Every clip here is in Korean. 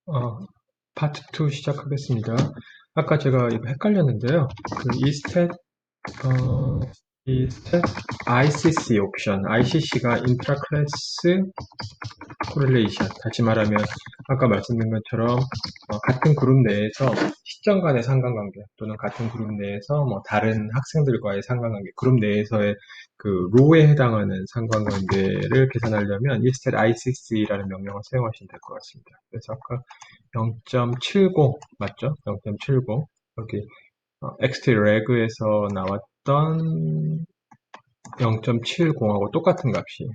어, 파트 2 시작하겠습니다. 아까 제가 이거 헷갈렸는데요. 어, 이 스탯 ICC 옵션, ICC가 인트라클래스 코릴레이션. 다시 말하면 아까 말씀드린 것처럼 같은 그룹 내에서 시점 간의 상관관계 또는 같은 그룹 내에서 다른 학생들과의 상관관계, 그룹 내에서의 그 로에 해당하는 상관관계를 계산하려면 이 스탯 ICC라는 명령을 사용하시면 될 것 같습니다. 그래서 아까 0.70 맞죠? 0.70 여기 XTREG에서 나왔던 0.70하고 똑같은 값이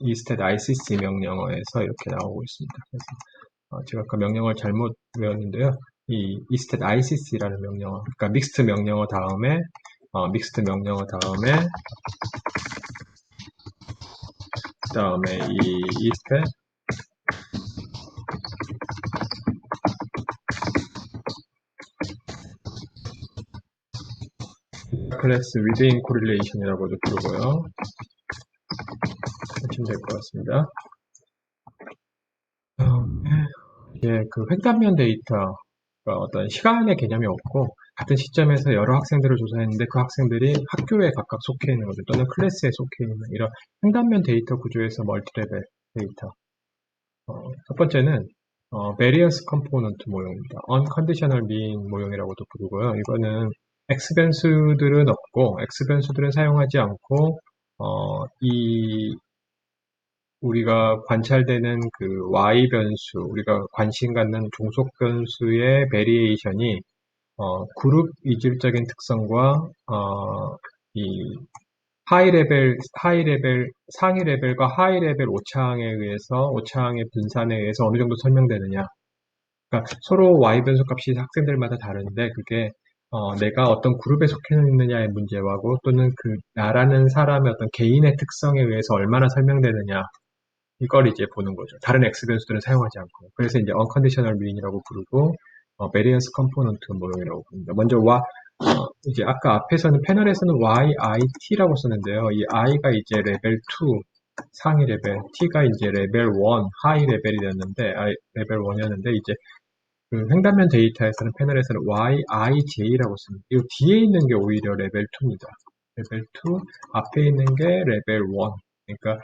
이스탯 ICC 명령어에서 이렇게 나오고 있습니다. 그래서 제가 아까 명령어를 잘못 외웠는데요. 이 이스탯 ICC라는 명령어, 그러니까 믹스트 명령어 다음에 그다음에 이 이스탯 클래스 위드인 코릴레이션이라고도 부르고요. 하시면 될 것 같습니다. 그 횡단면 데이터가 어떤 시간의 개념이 없고 같은 시점에서 여러 학생들을 조사했는데 그 학생들이 학교에 각각 속해 있는 거죠. 또는 클래스에 속해 있는 이런 횡단면 데이터 구조에서 멀티레벨 데이터. 첫 번째는 variance component 모형입니다. unconditional mean 모형이라고도 부르고요. 이거는 x 변수들은 없고 x 변수들은 사용하지 않고 우리가 관찰되는 그 y 변수, 우리가 관심 갖는 종속 변수의 베리에이션이 그룹 이질적인 특성과 이 상위 레벨과 하위 레벨 오차항의 분산에 의해서 어느 정도 설명되느냐. 그러니까 서로 y 변수 값이 학생들마다 다른데 그게 내가 어떤 그룹에 속해 있느냐의 문제하고 또는 그 나라는 사람의 어떤 개인의 특성에 의해서 얼마나 설명되느냐. 이걸 이제 보는 거죠. 다른 X 변수들은 사용하지 않고. 그래서 이제 unconditional mean이라고 부르고, variance component 모형이라고 부릅니다. 먼저, 이제 아까 앞에서는 패널에서는 YIT라고 썼는데요. 이 I가 이제 레벨 2, 상위 레벨, T가 이제 레벨 1, 하위 레벨 1이었는데, 이제 그 횡단면 데이터에서는 패널에서는 YIJ라고 씁니다. 이 뒤에 있는 게 오히려 레벨 2입니다. 레벨 2, 앞에 있는 게 레벨 1. 그러니까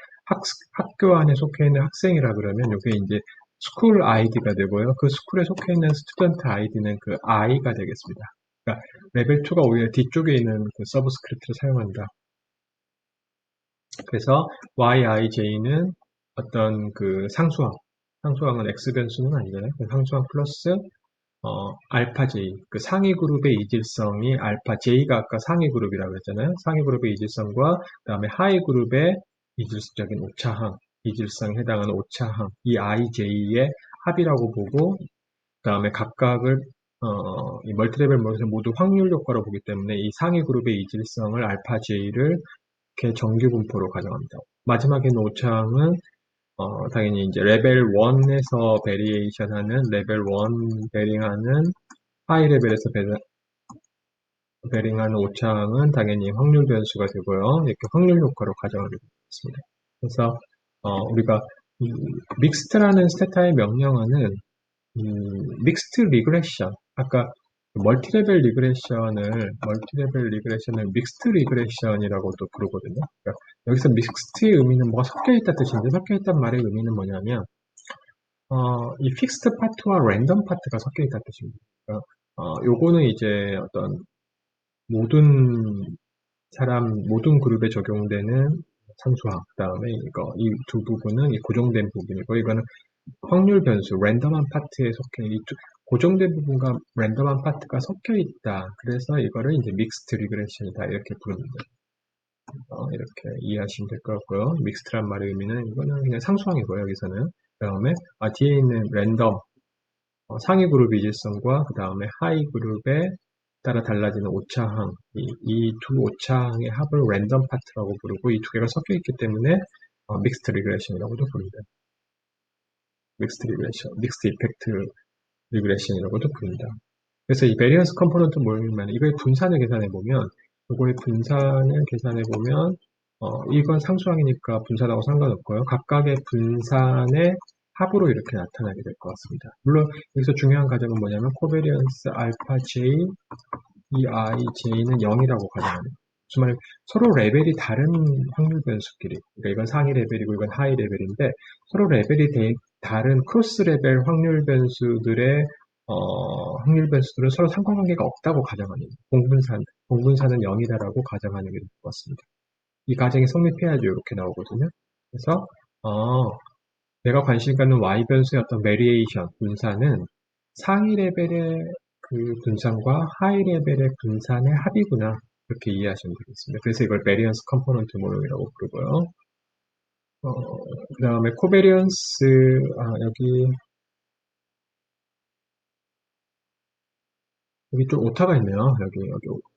학교 안에 속해 있는 학생이라 그러면 이게 이제 스쿨 아이디가 되고요. 그 스쿨에 속해 있는 스튜던트 아이디는 그 I가 되겠습니다. 그러니까 레벨 2가 오히려 뒤쪽에 있는 그 서브스크립트를 사용한다. 그래서 YIJ는 어떤 그 상수항은 X 변수는 아니잖아요. 상수항 플러스 알파 J, 그 상위 그룹의 이질성이 알파 J가 아까 상위 그룹이라고 했잖아요. 상위 그룹의 이질성과 그다음에 하위 그룹의 이질적인 이질성에 해당하는 오차항, 이 IJ의 합이라고 보고, 그다음에 각각을 이 멀티레벨 모델에서 모두 확률 효과로 보기 때문에 이 상위 그룹의 이질성을 알파 J를 이렇게 정규 분포로 가정합니다. 마지막에 있는 오차항은 당연히 이제 레벨 1에서 베리에이션 하는 레벨 1 베링하는 하이 레벨에서 베링하는 오차항은 당연히 확률 변수가 되고요. 이렇게 확률 효과로 가정하게 되겠습니다. 그래서 우리가 이 믹스트라는 스테타의 명령어는 믹스트 리그레션 아까 멀티레벨 리그레션을 믹스트 리그레션이라고도 부르거든요. 그러니까 여기서 믹스트의 의미는 뭐가 섞여 있다 뜻인데 섞여 있단 말의 의미는 뭐냐면 이 픽스트 파트와 랜덤 파트가 섞여 있다는 뜻입니다. 그러니까 요거는 이제 어떤 모든 그룹에 적용되는 상수항, 그 다음에 이 두 부분은 이 고정된 부분이고, 이거는 확률 변수, 랜덤한 파트에 고정된 부분과 랜덤한 파트가 섞여 있다. 그래서 이거를 이제 믹스트 리그레션이다. 이렇게 부릅니다. 이렇게 이해하시면 될 것 같고요. 믹스트란 말의 의미는 이거는 그냥 상수항이고요. 여기서는. 그 다음에 뒤에 있는 랜덤, 상위 그룹의 이질성과 그 다음에 하위 그룹에 따라 달라지는 오차항, 이 두 오차항의 합을 랜덤 파트라고 부르고 이 두 개가 섞여 있기 때문에 믹스트 리그레션이라고도 부릅니다. 믹스트 이펙트 리그레션이라고도 부릅니다. 그래서 이 베리언스 컴포넌트 모형이면 이거의 분산을 계산해 보면 이건 상수항이니까 분산하고 상관없고요. 각각의 분산의 합으로 이렇게 나타나게 될 것 같습니다. 물론 여기서 중요한 가정은 뭐냐면 코베리언스 알파 J 이 I J는 0이라고 가정하는 정말 서로 레벨이 다른 확률 변수끼리 그러니까 이건 상위 레벨이고 이건 하위 레벨인데 서로 레벨이 다른 크로스 레벨 확률 변수들의 확률 변수들은 서로 상관관계가 없다고 가정하는 공분사는 0이다라고 가정하는 게 될 것 같습니다. 이 가정이 성립해야죠. 이렇게 나오거든요. 그래서 내가 관심 갖는 Y 변수의 어떤 베리에이션, 분산은 상위 레벨의 그 분산과 하위 레벨의 분산의 합이구나. 이렇게 이해하시면 되겠습니다. 그래서 이걸 베리언스 컴포넌트 모형이라고 부르고요. 그 다음에 코베리언스, 여기 좀 오타가 있네요. 여기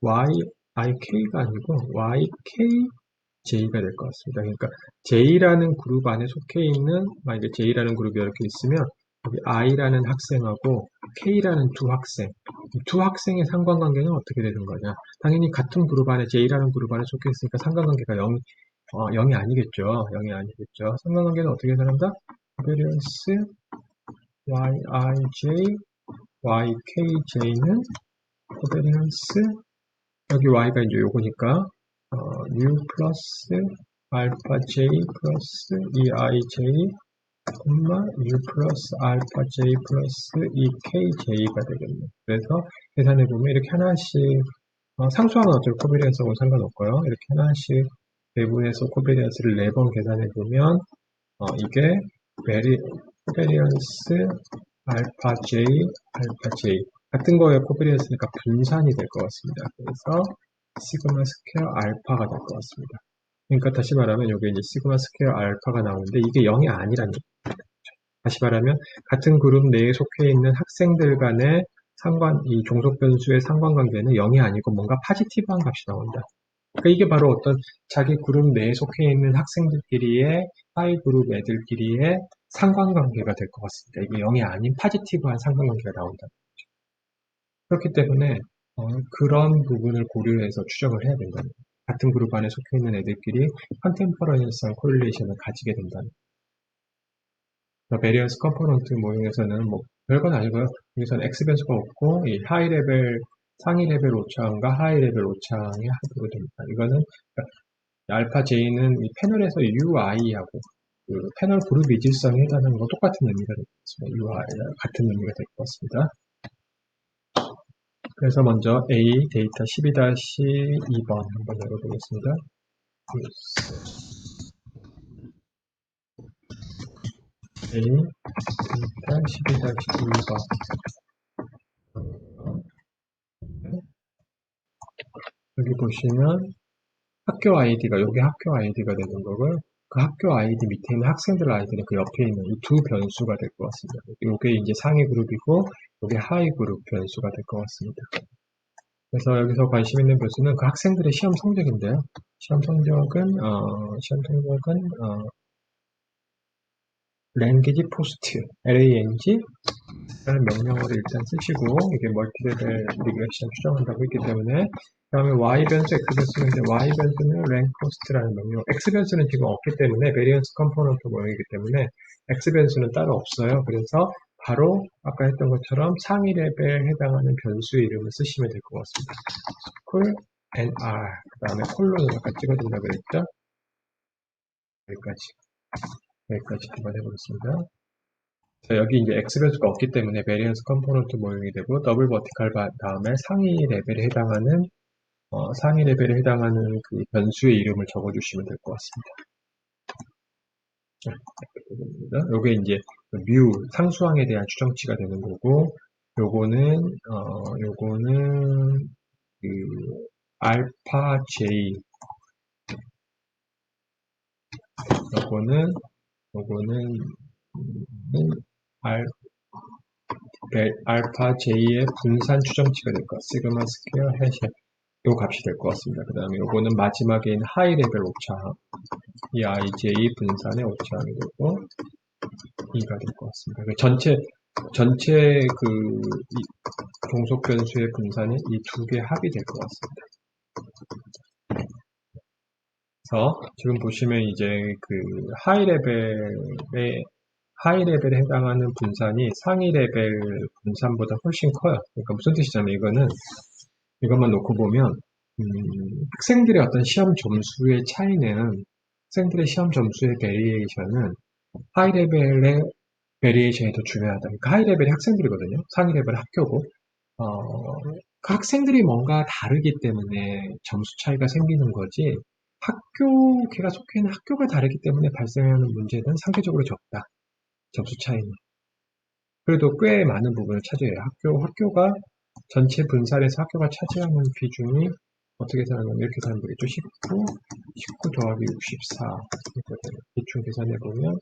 YIK가 아니고 YKJ가 될 것 같습니다. 그러니까 J라는 그룹 안에 속해 있는, 만약에 J라는 그룹이 이렇게 있으면 여기 I라는 학생하고 K라는 두 학생, 이 두 학생의 상관관계는 어떻게 되는 거냐? 당연히 같은 그룹 안에 J라는 그룹 안에 속해 있으니까 상관관계가 0이 아니겠죠. 0이 아니겠죠. 상관관계는 어떻게 되는다? variance YIJ, YKJ는 variance 여기 y가 이제 요거니까 u 플러스 알파 j 플러스 2ij u 플러스 알파 j 플러스 2kj가 되겠네요. 그래서 계산해 보면 이렇게 하나씩 상수항은 어차피 코베리언스하고 상관없고요. 이렇게 하나씩 배분해서 코베리언스를 4번 계산해 보면 이게 코베리언스 알파 j 같은 거에 코베리언스니까 분산이 될 것 같습니다. 그래서 시그마 스퀘어 알파가 될 것 같습니다. 그러니까 다시 말하면 여기 이제 시그마 스퀘어 알파가 나오는데 이게 0이 아니라는 거예요. 다시 말하면 같은 그룹 내에 속해 있는 학생들 간의 이 종속 변수의 상관관계는 0이 아니고 뭔가 파지티브한 값이 나온다. 그러니까 이게 바로 어떤 자기 그룹 내에 속해 있는 학생들끼리의 하이 그룹 애들끼리의 상관관계가 될 것 같습니다. 이게 0이 아닌 파지티브한 상관관계가 나온다. 그렇기 때문에 그런 부분을 고려해서 추정을 해야 된다는 거예요. 같은 그룹 안에 속해 있는 애들끼리 컨템퍼러니스한 코릴레이션을 가지게 된다는 거예요. 베리언스 컴포넌트 모형에서는 뭐 별건 아니고요. 여기서는 X 변수가 없고 이 하이 레벨 상위 레벨 오차항과 하위 레벨 오차항의 합으로 됩니다. 이거는 알파 J는 이 패널에서 UI하고 그 패널 그룹 이질성에 해당하는 거 똑같은 의미가 될 것 같습니다. UI 같은 의미가 될 것 같습니다. 그래서 먼저 A 데이터 12-2번 한번 열어보겠습니다. A 데이터 12-2번 여기 보시면 학교 아이디가 여기 학교 아이디가 되는 거고요. 그 학교 아이디 밑에 있는 학생들 아이디는 그 옆에 있는 이 두 변수가 될 것 같습니다. 이게 이제 상위 그룹이고 이게 하위 그룹 변수가 될 것 같습니다. 그래서 여기서 관심 있는 변수는 그 학생들의 시험 성적인데요. 시험 성적은 랭귀지 포스트 LANG 라는 명령어를 일단 쓰시고 이게 멀티레벨 리그레션 추정한다고 했기 때문에 그 다음에 y 변수, x 변수인데 y 변수는 rank cost라는 명령 x 변수는 지금 없기 때문에 variance component 모형이기 때문에 x 변수는 따로 없어요. 그래서 바로 아까 했던 것처럼 상위 레벨에 해당하는 변수의 이름을 쓰시면 될 것 같습니다. school nr 그 다음에 콜론을 아까 찍어준다고 그랬죠. 여기까지 한번 해보겠습니다. 자, 여기 이제 X 변수가 없기 때문에 베리언스 컴포넌트 모형이 되고 더블 버티컬 다음에 상위 레벨에 해당하는 그 변수의 이름을 적어주시면 될 것 같습니다. 자, 요게 이제 뮤 상수항에 대한 추정치가 되는 거고 요거는 그 알파 J 요거는 알파 J의 분산 추정치가 될 것 같습니다. 시그마 스퀘어 해시 요 값이 될 것 같습니다. 그 다음에 요거는 마지막에 있는 하이 레벨 오차항 이 IJ 분산의 오차항이 되고 2가 될 것 같습니다. 전체 종속 변수의 분산이 이 두 개의 합이 될 것 같습니다. 그래서 지금 보시면 이제 그 하이 레벨의 하이 레벨에 해당하는 분산이 상위 레벨 분산보다 훨씬 커요. 그러니까 무슨 뜻이냐면 이것만 놓고 보면 학생들의 어떤 시험 점수의 차이는 학생들의 시험 점수의 베리에이션은 하이 레벨의 베리에이션이 더 중요하다. 그러니까 하이 레벨이 학생들이거든요. 상위 레벨 학교고 그 학생들이 뭔가 다르기 때문에 점수 차이가 생기는 거지 걔가 속해 있는 학교가 다르기 때문에 발생하는 문제는 상대적으로 적다. 점수 차이는. 그래도 꽤 많은 부분을 차지해요. 학교가 전체 분산에서 학교가 차지하는 비중이 어떻게 생각하면 이렇게 되는 거겠죠. 19 더하기 64. 대충 계산해보면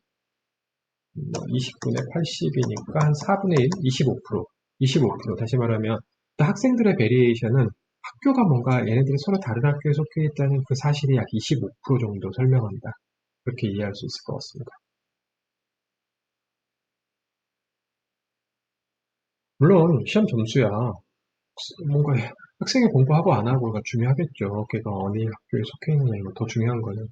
20분의 80이니까 한 4분의 1, 25%. 25%. 다시 말하면 학생들의 베리에이션은 학교가 뭔가 얘네들이 서로 다른 학교에 속해 있다는 그 사실이 약 25% 정도 설명한다. 그렇게 이해할 수 있을 것 같습니다. 물론 시험 점수야. 뭔가 학생이 공부하고 안 하고가 중요하겠죠. 걔가 어느 학교에 속해 있느냐, 더 중요한 거는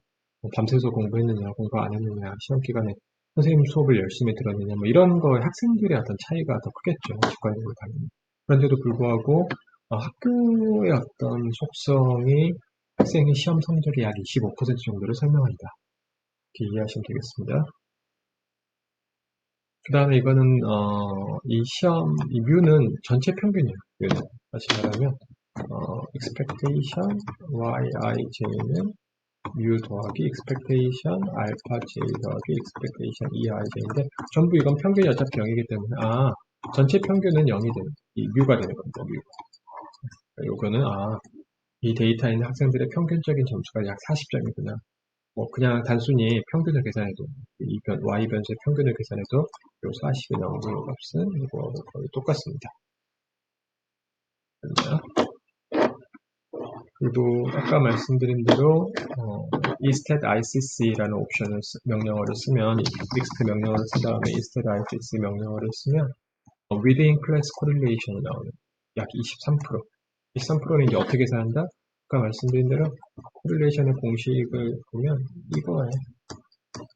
밤새서 공부했느냐, 공부 안 했느냐, 시험 기간에 선생님 수업을 열심히 들었느냐, 뭐 이런 거에 학생들의 어떤 차이가 더 크겠죠. 직관적으로 당연히. 그런데도 불구하고 학교의 어떤 속성이 학생의 시험 성적의 약 25% 정도를 설명한다. 이렇게 이해하시면 되겠습니다. 그 다음에 이거는 이 뮤는 전체 평균이에요. 뮤는 다시 말하면 expectation yij는 mu 더하기 expectation alpha j 더하기 expectation eij인데 전부 이건 평균이 어차피 0이기 때문에 전체 평균은 0이 되는 이 뮤가 되는 겁니다. 뮤. 요거는 이 데이터에 있는 학생들의 평균적인 점수가 약 40점이구나. 뭐 그냥 단순히 평균을 계산해도 y 변수의 평균을 계산해도 요 40의 넘는 값은 이거 거의 똑같습니다. 그리고 아까 말씀드린 대로 instead ICC라는 명령어를 쓰면 next 명령어를 쓴 다음에 instead ICC 명령어를 쓰면 within class correlation이 나오는 약 23%. 23%는 이제 어떻게 계산한다? 아까 말씀드린 대로 correlation의 공식을 보면 이거예요.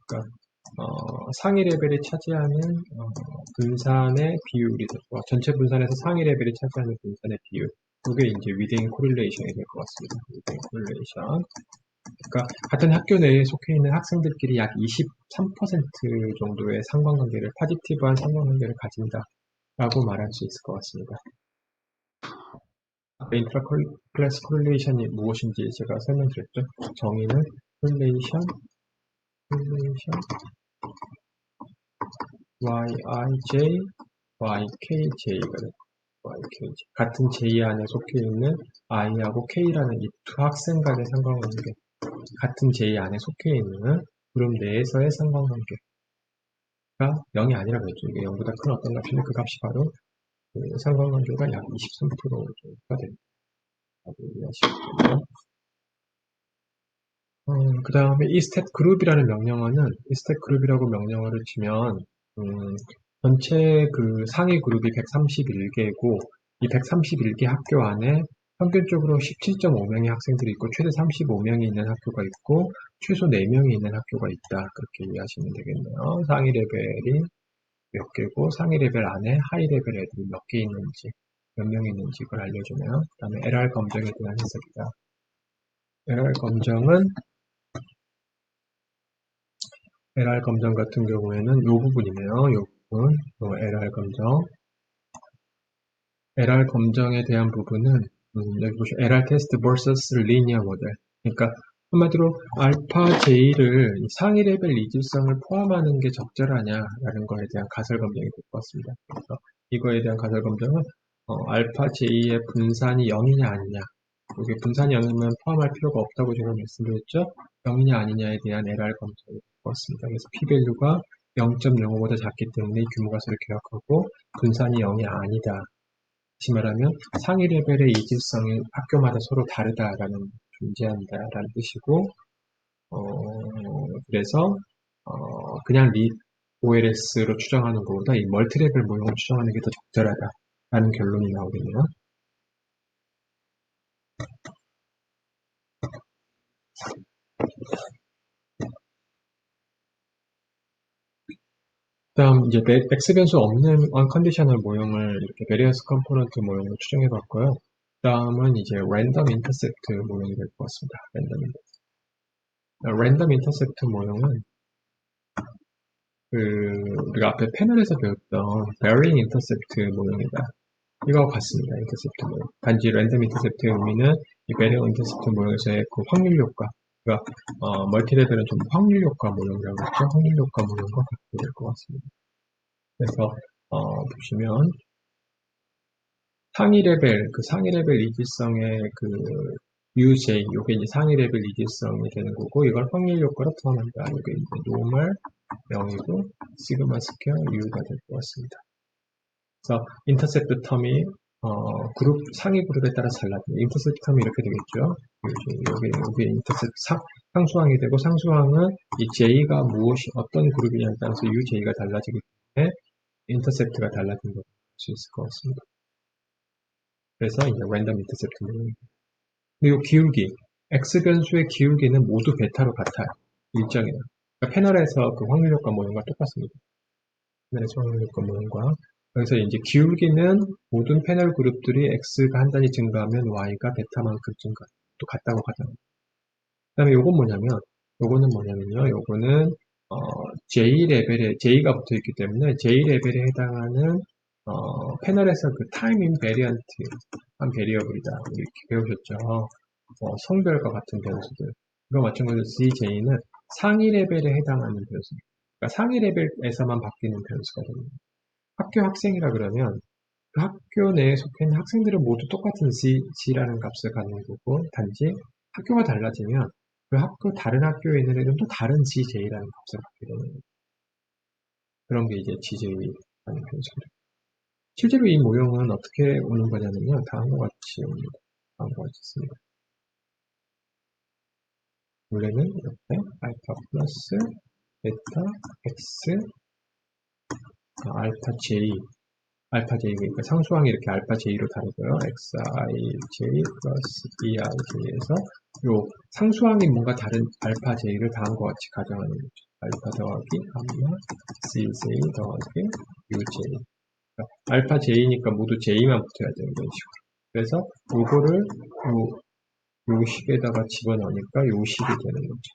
그러니까 상위 레벨이 차지하는 분산의 비율이 전체 분산에서 상위 레벨이 차지하는 분산의 비율. 그게 이제 within correlation이 될 것 같습니다. within correlation. 그러니까 같은 학교 내에 속해 있는 학생들끼리 약 23% 정도의 상관관계를 파지티브한 상관관계를 가진다라고 말할 수 있을 것 같습니다. 인트라 클래스 코릴레이션이 무엇인지 제가 설명드렸죠. 정의는 correlation yij, ykj가 됩니다. ykj. 같은 j 안에 속해 있는 i하고 k라는 이 두 학생 간의 상관관계. 같은 j 안에 속해 있는 그룹 내에서의 상관관계가 0이 아니라 그랬죠. 이게 0보다 큰 어떤 값인데 그 값이 바로 그 상관관계가 약 23%가 됩니다. 이해하시겠죠? 그 다음에 이 스탯 그룹이라는 명령어는 이 스탯 그룹이라고 명령어를 치면 전체 그 상위 그룹이 131개고 이 131개 학교 안에 평균적으로 17.5명의 학생들이 있고 최대 35명이 있는 학교가 있고 최소 4명이 있는 학교가 있다. 그렇게 이해하시면 되겠네요. 상위 레벨이 몇 개고 상위 레벨 안에 하위 레벨 애들이 몇 개 있는지 몇 명 있는지 그걸 알려주네요. 그 다음에 LR 검정에 대한 해석이다. LR 검정 같은 경우에는 이 부분이네요. 이 부분, LR 검정. LR 검정에 대한 부분은 여기 보시면 LR 테스트 vs linear 모델. 그러니까 한마디로 알파 J를 상위 레벨 이질성을 포함하는 게 적절하냐라는 거에 대한 가설 검증이 될 것 같습니다. 그래서 이거에 대한 가설 검증은 알파 J의 분산이 0이냐 아니냐. 이게 분산이 0이면 포함할 필요가 없다고 제가 말씀드렸죠. 0이냐 아니냐에 대한 LR 검증이 될 것 같습니다. 그래서 P-밸류가 0.05보다 작기 때문에 규모가설을 기억하고 분산이 0이 아니다. 다시 말하면 상위 레벨의 이질성이 학교마다 서로 다르다라는 존재한다라는 뜻이고 그래서 그냥 OLS로 추정하는 것보다 이 멀티레벨 모형을 추정하는 게 더 적절하다라는 결론이 나오겠네요. 다음 이제 X 변수 없는 unconditional 모형을 이렇게 various component 모형으로 추정해 봤고요. 다음은 이제 random intercept 모형이 될 것 같습니다. random intercept 모형은 그 우리가 앞에 패널에서 배웠던 varying intercept 모형이다. 이거와 같습니다. 인터셉트 모형. 단지 랜덤 인터셉트의 의미는 이 배리어 인터셉트 모형에서의 그 확률 효과. 그러니까 멀티레벨은 좀 확률 효과 모형이라고 했죠. 확률 효과 모형과 같게 될 것 같습니다. 그래서 보시면 상위 레벨 이질성의 그 UJ, 요게 이제 상위 레벨 이질성이 되는 거고, 이걸 확률 효과로 포함한다. 요게 이제 노멀 0이고, 시그마 스퀘어 U가 될 것 같습니다. 그래서 인터셉트 텀이 상위 그룹에 따라 달라집니다. 인터셉트 텀이 이렇게 되겠죠. 여기 인터셉트 상수항이 되고 상수항은 이 J가 어떤 그룹이냐에 따라서 UJ가 달라지기 때문에 인터셉트가 달라진 걸 볼 수 있을 것 같습니다. 그래서 이제 랜덤 인터셉트는 그리고 기울기 X 변수의 기울기는 모두 베타로 같아요. 일정이에요. 그러니까 패널에서 그 확률 효과 모형과 똑같습니다. 패널에서 확률 효과 모형과 그래서 이제 기울기는 모든 패널 그룹들이 X가 한 단위 증가하면 Y가 베타만큼 증가. 또 같다고 가정합니다. 그 다음에 요거는 뭐냐면요. 요거는 J 레벨에 J가 붙어 있기 때문에 J 레벨에 해당하는 패널에서 그 타임 인베리언트 한 베리어블이다. 이렇게 배우셨죠. 성별과 같은 변수들. 이거 마찬가지로 CJ는 상위 레벨에 해당하는 변수. 그러니까 상위 레벨에서만 바뀌는 변수가 됩니다. 학교 학생이라 그러면 그 학교 내에 속해 있는 학생들은 모두 똑같은 G라는 값을 갖는 거고, 단지 학교가 달라지면 다른 학교에 있는 애들은 또 다른 GJ라는 값을 갖게 되는 거예요. 그런 게 이제 GJ라는 변수입니다. 실제로 이 모형은 어떻게 오는 거냐면요. 다음과 같이 옵니다. 다음과 같이 있습니다. 원래는 이렇게 알파 플러스 베타 X 알파 J 알파 J, 그러니까 상수항이 이렇게 알파 J로 다르고요. XIJ 플러스 EIJ에서 요 상수항이 뭔가 다른 알파 J를 다음과 같이 가정하는 거죠. 알파 더하기 감마 CJ 더하기 UJ. 그러니까 알파 J니까 모두 J만 붙어야 되는 이런 식으로. 그래서 요거를 요 식에다가 집어넣으니까 요 식이 되는 거죠.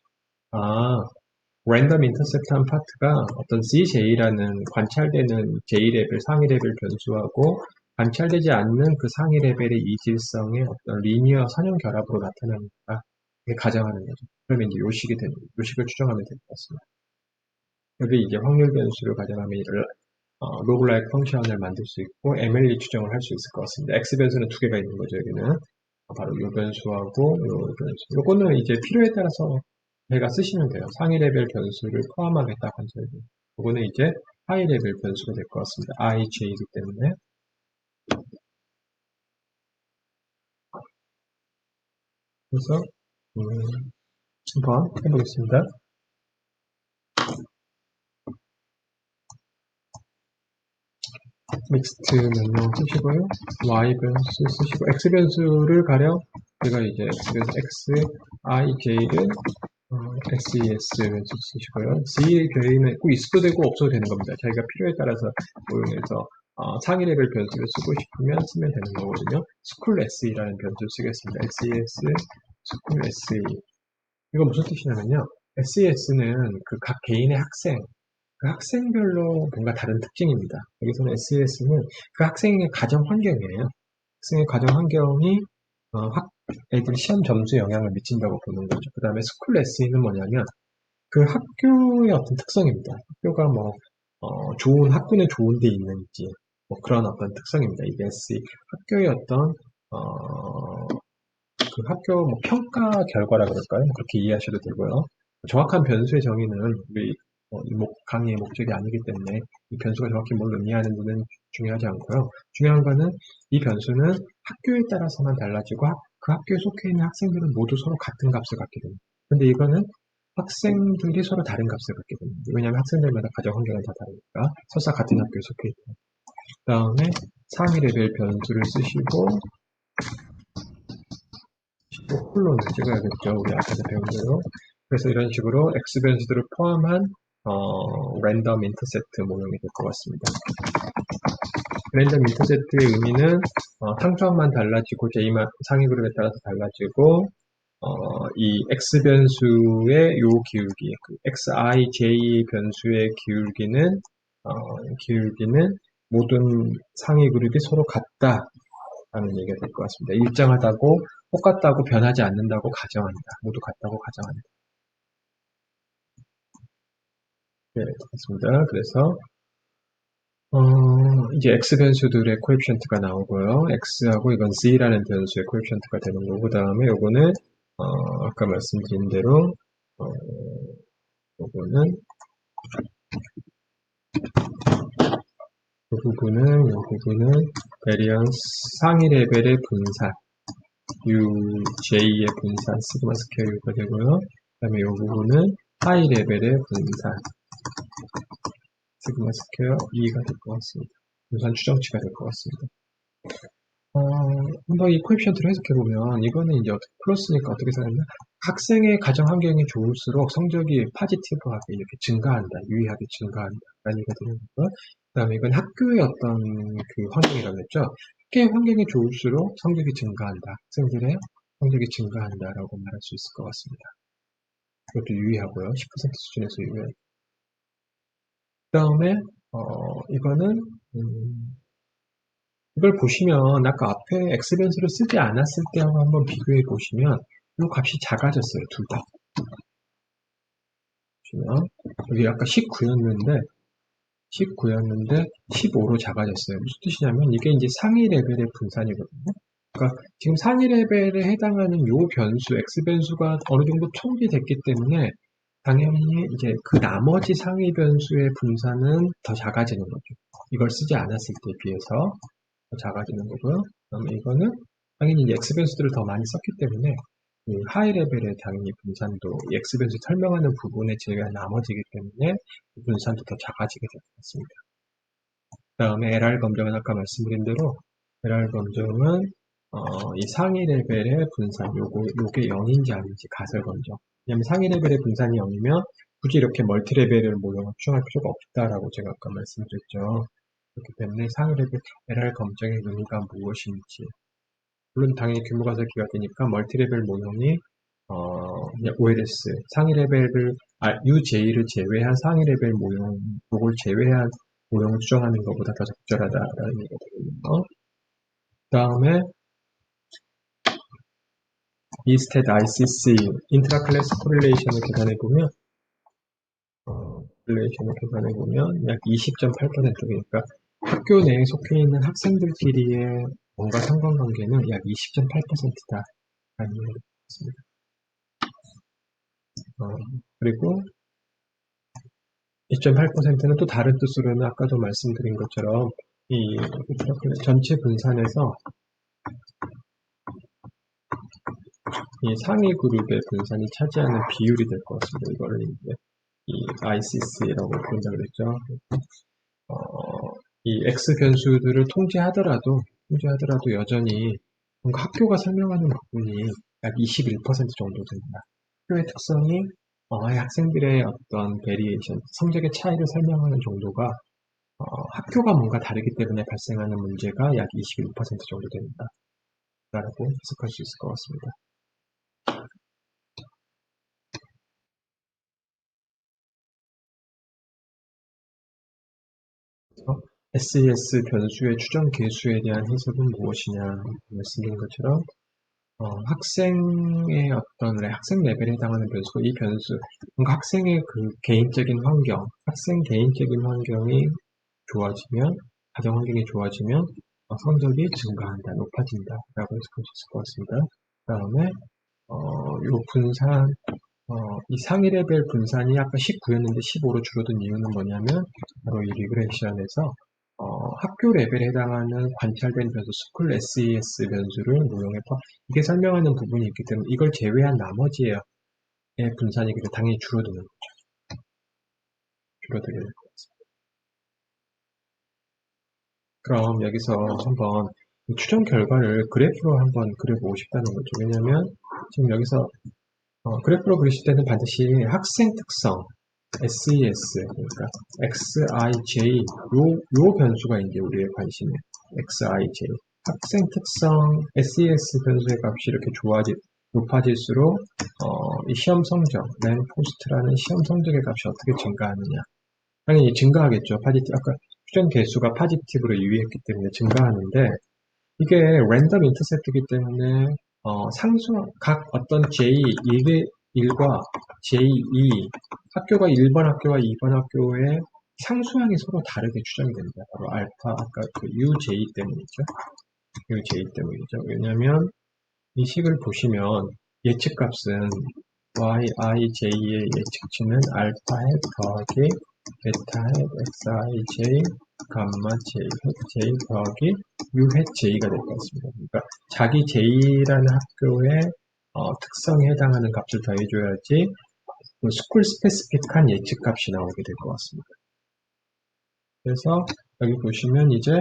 랜덤 인터셉트한 파트가 어떤 CJ라는 관찰되는 J레벨, 상위 레벨 변수하고 관찰되지 않는 그 상위 레벨의 이질성의 어떤 리니어 선형 결합으로 나타납니다. 이게 가정하는 거죠. 그러면 이제 요식이 되는 거죠. 요식을 추정하면 될 것 같습니다. 여기 이제 확률 변수를 가정하면 로그라이크 펑션을 만들 수 있고 MLE 추정을 할 수 있을 것 같습니다. X 변수는 두 개가 있는 거죠. 여기는 바로 요 변수하고 요 변수. 요거는 이제 필요에 따라서 제가 쓰시면 돼요. 상위 레벨 변수를 포함하겠다 관찰. 요거는 이제 하이 레벨 변수가 될 것 같습니다. IJ이기 때문에. 그래서 한번 해보겠습니다. 믹스트 명령 쓰시고요. Y 변수 쓰시고 X 변수를 가령 제가 이제 X, IJ를 SES 변수 쓰시고요. C의 결의는 꼭 있어도 되고 없어도 되는 겁니다. 자기가 필요에 따라서 모형에서 상위 레벨 변수를 쓰고 싶으면 쓰면 되는 거거든요. 스쿨 SE라는 변수를 쓰겠습니다. SES, 스쿨 SE. 이거 무슨 뜻이냐면요. SES는 그 각 개인의 그 학생별로 뭔가 다른 특징입니다. 여기서는 SES는 그 학생의 가정 환경이에요. 학생의 가정 환경이 애들 시험 점수에 영향을 미친다고 보는 거죠. 그 다음에 스쿨 SE는 뭐냐면 그 학교의 어떤 특성입니다. 학교가 학교는 좋은 데 있는지 뭐 그런 어떤 특성입니다. 이게 SE 학교의 어떤 그 학교 평가 결과라 그럴까요? 그렇게 이해하셔도 되고요. 정확한 변수의 정의는 우리 이 강의의 목적이 아니기 때문에 이 변수가 정확히 뭘 의미하는지는 중요하지 않고요. 중요한 거는 이 변수는 학교에 따라서만 달라지고 그 학교에 속해 있는 학생들은 모두 서로 같은 값을 갖게 됩니다. 근데 이거는 학생들이 서로 다른 값을 갖게 됩니다. 왜냐하면 학생들마다 가정 환경은 다 다르니까 설사 같은 학교에 속해 있다. 그 다음에 상위 레벨 변수를 쓰시고 콜론을 찍어야겠죠. 우리 앞에서 배운 대로. 그래서 이런 식으로 X 변수들을 포함한 랜덤 인터셉트 모형이 될 것 같습니다. 랜덤 인터셉트의 의미는 상수함만 달라지고 J만 상위 그룹에 따라서 달라지고 이 x 변수의 요 기울기, 그 xij 변수의 기울기는 모든 상위 그룹이 서로 같다라는 얘기가 될 것 같습니다. 일정하다고, 똑같다고 변하지 않는다고 가정한다. 모두 같다고 가정한다. 네, 맞습니다. 그래서 이제 x 변수들의 코에피션트가 나오고요. x하고 이건 z라는 변수의 코에피션트가 되는 거고, 그 다음에 요거는 아까 말씀드린 대로 요거는 이 부분은 베리언스 상위 레벨의 분산 UJ의 분산 시그마 스퀘어 U가 되고요. 그 다음에 이 부분은 하이 레벨의 분산 시그마 스퀘어 E가 될 것 같습니다. 분산 추정치가 될 것 같습니다. 한번 이 코에피션트를 해석해보면 이거는 이제 플러스니까 어떻게 생각하냐, 학생의 가정 환경이 좋을수록 성적이 파지티브하게 이렇게 증가한다, 유의하게 증가한다 라는 얘기가 되는 거고요. 그 다음에 이건 학교의 어떤 그 환경이라고 했죠. 학교의 환경이 좋을수록 성적이 증가한다, 학생들의 성적이 증가한다라고 말할 수 있을 것 같습니다. 이것도 유의하고요. 10% 수준에서 유의하고. 그 다음에 이거는 이걸 보시면 아까 앞에 x 변수를 쓰지 않았을 때하고 한번 비교해 보시면 이 값이 작아졌어요. 둘 다. 보시면 여기 아까 19였는데 15로 작아졌어요. 무슨 뜻이냐면 이게 이제 상위 레벨의 분산이거든요. 그러니까 지금 상위 레벨에 해당하는 요 변수, x 변수가 어느 정도 통제됐기 때문에 당연히 이제 그 나머지 상위 변수의 분산은 더 작아지는 거죠. 이걸 쓰지 않았을 때에 비해서 더 작아지는 거고요. 그다음에 이거는 당연히 이제 x 변수들을 더 많이 썼기 때문에 이 하이 레벨의 당연히 분산도 이 x 변수 설명하는 부분에 제외한 나머지이기 때문에 이 분산도 더 작아지게 될 것 같습니다. 그 다음에 LR 검정은 아까 말씀드린 대로 LR 검정은 이 상위 레벨의 분산 요게 0인지 아닌지 가설 검정. 왜냐면 상위 레벨의 분산이 0이면 굳이 이렇게 멀티 레벨을 모형을 추정할 필요가 없다라고 제가 아까 말씀드렸죠. 그렇기 때문에 상위 레벨 LR 검정의 의미가 무엇인지, 물론 당연히 규모가 더 기각되니까 멀티레벨 모형이 그냥 OLS 상위 레벨을 UJ를 제외한 상위 레벨 모형, 그걸 제외한 모형을 추정하는 것보다 더 적절하다라는 얘기가 되거든요. 그 다음에 이스탯 ICC 인트라 클래스 코릴레이션을 계산해 보면 약 20.8%니까 학교 내에 속해 있는 학생들끼리의 뭔가 상관관계는 약 20.8%다. 라는 얘기가 있습니다. 그리고 2.8%는 또 다른 뜻으로는 아까도 말씀드린 것처럼 이 전체 분산에서 이 상위 그룹의 분산이 차지하는 비율이 될 것 같습니다. 이거를 이제 이 ICC라고 부른다 그랬죠. 이 X 변수들을 통제하더라도 여전히 뭔가 학교가 설명하는 부분이 약 21% 정도 됩니다. 학교의 특성이 학생들의 어떤 베리에이션, 성적의 차이를 설명하는 정도가 학교가 뭔가 다르기 때문에 발생하는 문제가 약 21% 정도 됩니다. 라고 해석할 수 있을 것 같습니다. SES 변수의 추정 계수에 대한 해석은 무엇이냐 말씀드린 것처럼 학생의 어떤 학생 레벨에 해당하는 변수가 이 변수, 뭔가 학생의 그 개인적인 환경, 학생 개인적인 환경이 좋아지면, 가정 환경이 좋아지면 성적이 증가한다, 높아진다 라고 해석할 수 있을 것 같습니다. 그 다음에 요 분산, 이 상위 레벨 분산이 아까 19였는데 15로 줄어든 이유는 뭐냐면 바로 이 리그레션에서 학교 레벨에 해당하는 관찰된 변수, 스쿨 SES 변수를 모형에 이게 설명하는 부분이 있기 때문에 이걸 제외한 나머지의 분산이 당연히 줄어드는 거죠. 줄어들게 될 것 같습니다. 그럼 여기서 한번 추정 결과를 그래프로 한번 그려보고 싶다는 거죠. 왜냐면 지금 여기서 그래프로 그리실 때는 반드시 학생 특성, SES, 그러니까 XIJ, 요 변수가 이제 우리의 관심이에요. XIJ. 학생 특성 SES 변수의 값이 이렇게 높아질수록, 이 시험 성적, 랭포스트라는 시험 성적의 값이 어떻게 증가하느냐. 당연히 증가하겠죠. 아까 추정 개수가 파지티브로 유의했기 때문에 증가하는데, 이게 랜덤 인터셉트이기 때문에 각 어떤 J1과 J2 학교가 1번 학교와 2번 학교의 상수항이 서로 다르게 추정이 됩니다. 바로 알파 아까 그 UJ 때문이죠. UJ 때문이죠. 왜냐하면 이 식을 보시면 예측값은 YIJ의 예측치는 알파 핵 더하기 베타 핵 XIJ 감마 J 핵 J 더하기 U 핵 J가 될 것 같습니다. 그러니까 자기 J라는 학교의 특성에 해당하는 값을 더해줘야지 그 스쿨 스페시픽한 예측값이 나오게 될 것 같습니다. 그래서 여기 보시면 이제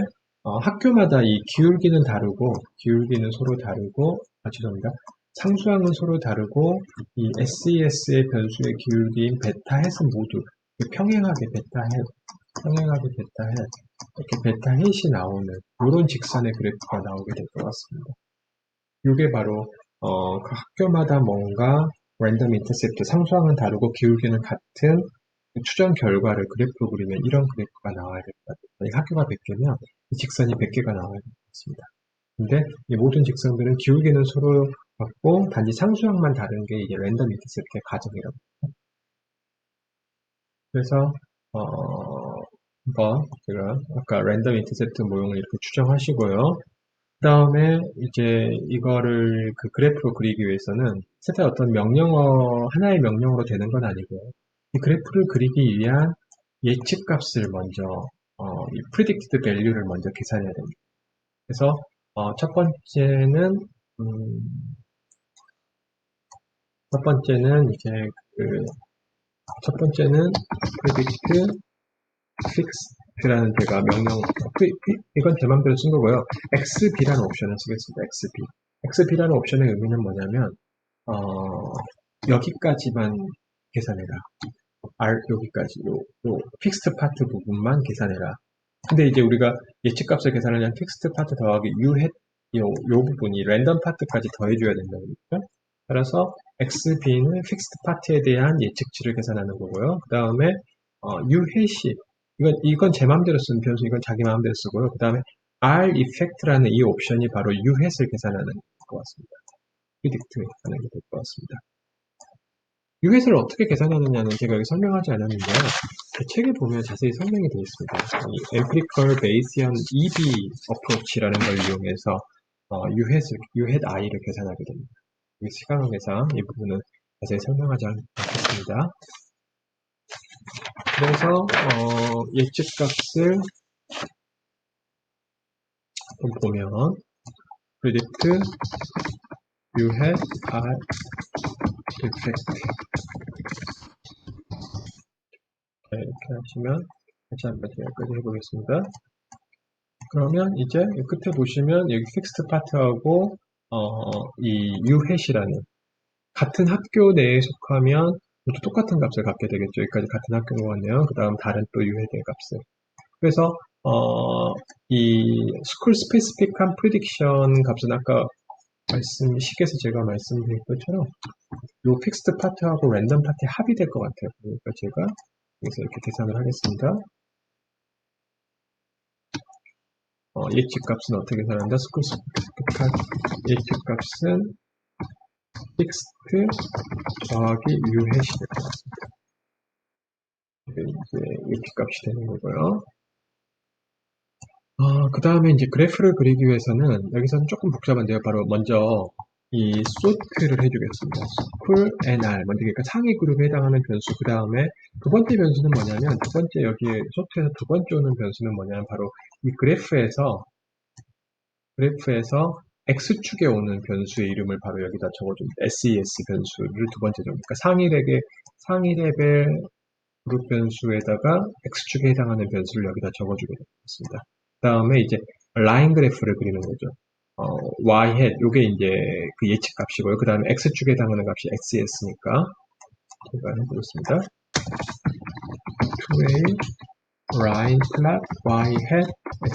학교마다 이 기울기는 다르고 기울기는 서로 다르고 죄송합니다. 상수항은 서로 다르고 이 SES의 변수의 기울기인 베타 햇은 모두 평행하게 베타 햇 이렇게 베타 햇이 나오는 이런 직선의 그래프가 나오게 될 것 같습니다. 이게 바로 그 학교마다 뭔가 랜덤 인터셉트 상수항은 다르고 기울기는 같은 추정 결과를 그래프로 그리면 이런 그래프가 나와야 될 것 같아요. 만약 학교가 100개면 이 직선이 100개가 나와야 될 것 같습니다. 근데 이 모든 직선들은 기울기는 서로 같고 단지 상수항만 다른 게 이게 랜덤 인터셉트의 과정이라고 합니다. 그래서 한번 제가 아까 랜덤 인터셉트 모형을 이렇게 추정하시고요. 그 다음에 이제 이거를 그 그래프로 그리기 위해서는 세타 어떤 하나의 명령어로 되는 건 아니고요. 이 그래프를 그리기 위한 예측값을 먼저, 이 predicted value를 먼저 계산해야 됩니다. 그래서, 첫 번째는 이제 첫 번째는 predict fixed라는 제가 이건 제 맘대로 쓴 거고요. XB라는 옵션을 쓰겠습니다. XB. XB라는 옵션의 의미는 뭐냐면, 여기까지만 계산해라. 여기까지, 픽스트 파트 부분만 계산해라. 근데 이제 우리가 예측값을 계산하려면 픽스트 파트 더하기 요 부분이 랜덤 파트까지 더해줘야 된다고 그랬죠? 따라서 XB는 픽스트 파트에 대한 예측치를 계산하는 거고요. 그 다음에, UHC. 이건 제 마음대로 쓴 변수, 이건 자기 마음대로 쓰고요. 그 다음에 R effect라는 이 옵션이 바로 U햇을 계산하는 것 같습니다. predict 하는 게 될 것 같습니다. U햇을 어떻게 계산하느냐는 제가 여기 설명하지 않았는데요. 그 책에 보면 자세히 설명이 되어 있습니다. 이 Empirical Bayesian EB approach라는 걸 이용해서 U햇 I를 계산하게 됩니다. 시간 관계상 이 부분은 자세히 설명하지 않겠습니다. 그래서 예측값을 보면 predict U햇 R effect 이렇게 하시면 다시 한번 여기까지 해보겠습니다. 그러면 이제 끝에 보시면 여기 픽스트 파트하고 이 U햇이라는 같은 학교 내에 속하면 모두 똑같은 값을 갖게 되겠죠. 여기까지 같은 학교인 것 같네요. 그 다음 다른 또 U햇의 값을. 그래서 이 스쿨 스페시픽한 프리딕션 값은 아까 식에서 제가 말씀드린 것처럼 요 픽스트 파트하고 랜덤 파트의 합이 될 것 같아요. 그러니까 제가 여기서 이렇게 계산을 하겠습니다. 예측값은 어떻게 계산한다? 스쿨 스페시픽한 예측값은 픽스트 더하기 U햇이 될 것 같습니다. 이게 이제 예측값이 되는 거고요. 그 다음에 이제 그래프를 그리기 위해서는 여기서는 조금 복잡한데요. 바로 먼저 이 sort를 해주겠습니다. school nr 먼저 그러니까 상위 그룹에 해당하는 변수 그 다음에 두 번째 변수는 뭐냐면 두 번째 여기에 sort에서 두 번째 오는 변수는 뭐냐면 바로 이 그래프에서 x축에 오는 변수의 이름을 바로 여기다 적어줍니다. SES 변수를 두 번째 적입니다. 그러니까 상위 레벨 그룹 변수에다가 x축에 해당하는 변수를 여기다 적어주게 되겠습니다. 그 다음에 이제 라인 그래프를 그리는 거죠. yhead 요게 이제 그 예측 값이고요. 그 다음에 x축에 해당하는 값이 SES니까 제가 해보겠습니다. way, line, plot, y, hat,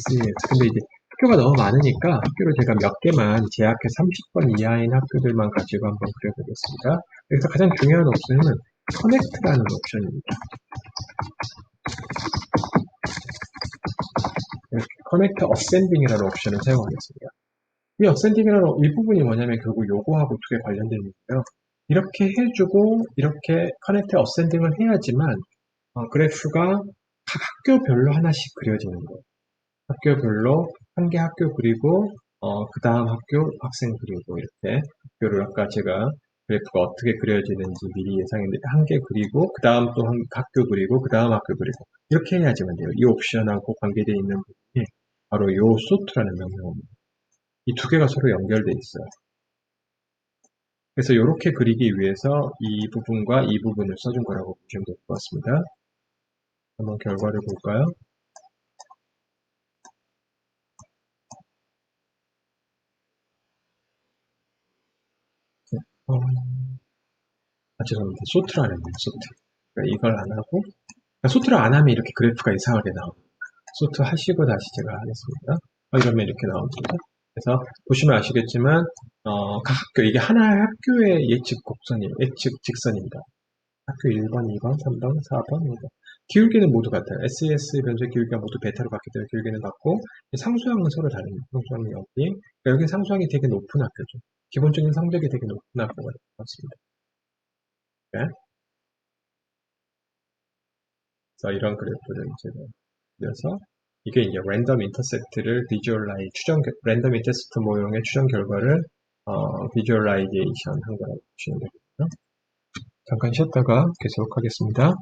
ses. 근데 이제 학교가 너무 많으니까 학교를 제가 몇 개만 제약해 30번 이하인 학교들만 가지고 한번 그려보겠습니다. 여기서 가장 중요한 옵션은 connect라는 옵션입니다. 이렇게 connect ascending이라는 옵션을 사용하겠습니다. 이 ascending이라는 이 부분이 뭐냐면 결국 요거하고 두개 관련된 있고요. 이렇게 해주고 이렇게 connect ascending을 해야지만 그래프가 각 학교별로 하나씩 그려지는 거예요. 학교별로 한 개 학교 그리고 그 다음 학교 학생 그리고 이렇게 학교를 아까 제가 그래프가 어떻게 그려지는지 미리 예상했는데 한 개 그리고 그 다음 또 한 학교 그리고 그 다음 학교 그리고 이렇게 해야지만 돼요. 이 옵션하고 관계되어 있는 부분이 바로 요 소트라는 명령어입니다. 이 두 개가 서로 연결되어 있어요. 그래서 이렇게 그리기 위해서 이 부분과 이 부분을 써준 거라고 보시면 될 것 같습니다. 한번 결과를 볼까요? 어, 죄송합니다. 소트를 안 했네요. 소트. 그러니까 이걸 안 하고 그러니까 소트를 안 하면 이렇게 그래프가 이상하게 나옵니다. 소트 하시고 다시 제가 하겠습니다. 이러면 이렇게 나옵니다. 그래서 보시면 아시겠지만 각 학교 이게 하나의 학교의 예측 곡선이에요. 예측 직선입니다. 학교 1번, 2번, 3번, 4번, 5번. 기울기는 모두 같아요. SES 변수의 기울기가 모두 베타로 바뀌기 때문에 기울기는 같고 상수항은 서로 다릅니다. 상수항이 여기. 그러니까 여기 상수항이 되게 높은 학교죠. 기본적인 성적이 되게 높은 학교가 될 것 같습니다. 네. 그래서 이런 그래프를 이제 그려서 이게 이제 랜덤 인터셉트를 비주얼라이즈 랜덤 인터셉트 모형의 추정 결과를 비주얼라이제이션 한 거라고 보시면 되겠고요. 잠깐 쉬었다가 계속하겠습니다.